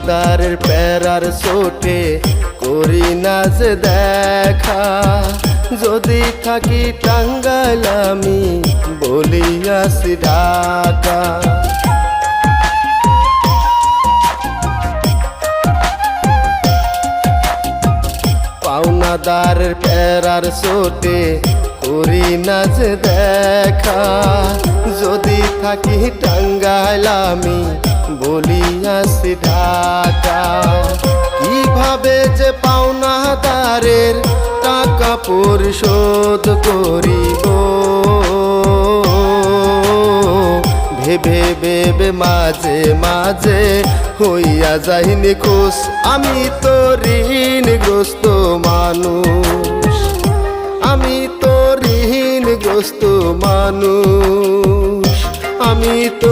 পাওনাদারের প্যারার চোটে করি না যে দেখা, যদি থাকি টাঙ্গাইল আমি বলি আসি ঢাকা। পাওনাদারের প্যারার চোটে করি না যে দেখা, যদি থাকি টাঙ্গাইল আমি বলি আসি ঢাকা। কিভাবে যে পাওনাদারের টাকা পরিশোধ করিব, ভেবে ভেবে মাঝে মাঝে হইয়া যাইনি খুশ। আমি তো ঋণগ্রস্ত মানুষ, আমি তো ঋণগ্রস্ত মানুষ, আমি তো